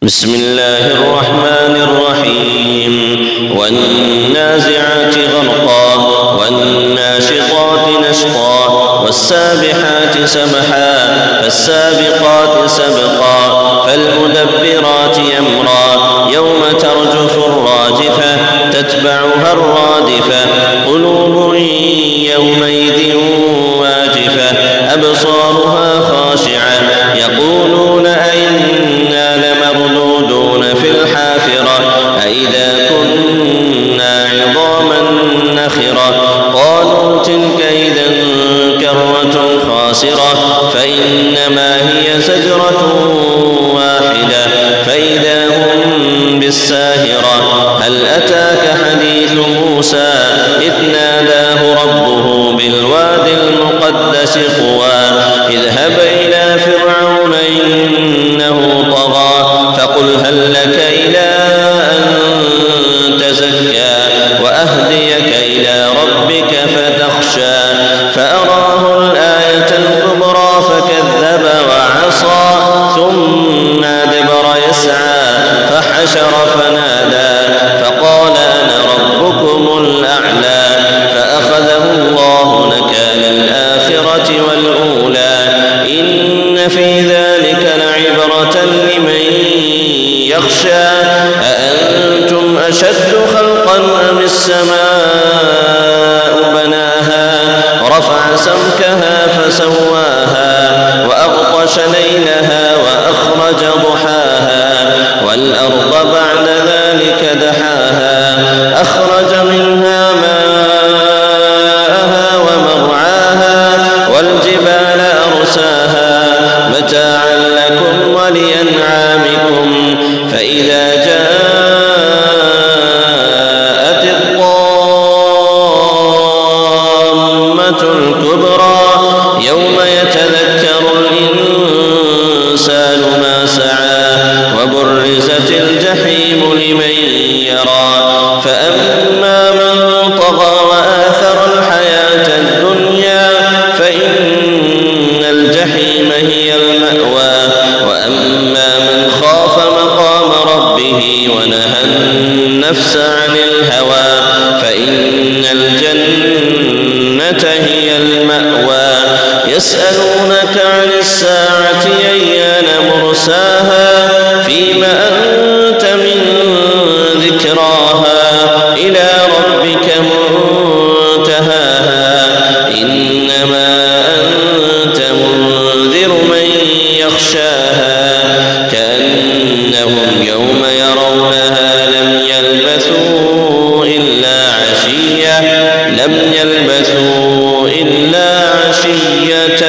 بسم الله الرحمن الرحيم والنازعات غرقا والناشطات نشطا والسابحات سبحا فالسابقات سبقا فالمدبرات أمرا يوم ترجف الراجفة تتبعها الرادفة قلوب يومئذ واجفة أبصارها خاشعة يقولون أئنا لمردودون في الحافرة أئذا كنا عظاما نخرة قالوا تلك إذا كرة خاسرة فإنما هي زجرة واحدة فإذا هم بالساهرة هل أتاك حديث موسى إذ ناداه ربه بالواد المقدس طوى اذهب إلى فرعون إنه طغى فقل هل لك إلى أن تزكى وأهديك إلى ربك فتخشى فأراه الآية الكبرى فكذب وعصى ثم أدبر يسعى فحشر فنادى فقال أنا ربكم الأعلى فأخذه الله نكال الآخرة والأولى إن في ذلك لعبرة لمن يخشى أأنتم أشد خلقا أم السماء بناها رفع سمكها فسواها وأغطش ليلها وأخرج ضحاها والأرض بعد ذلك دحاها أخرج منها ماءها ومرعاها والجبال أرساها متاعا لكم ولأنعامكم فإذا جاءت الطامة الكبرى يوم يتذكر الإنسان ما سعى وبرزت الجحيم لمن يرى فأما من طغى وآثر الحياة الدنيا فإن الجحيم هي المأوى وأما من خاف مقام ربه ونهى النفس عن الهوى فإن الجنة هي المأوى يسألونك عن الساعة أيان مرساها فيما أنت من ذكراها إلى ربك منتهاها إنما أنت منذر من يخشاها كأنهم يوم يرونها لم يلبثوا إلا عشية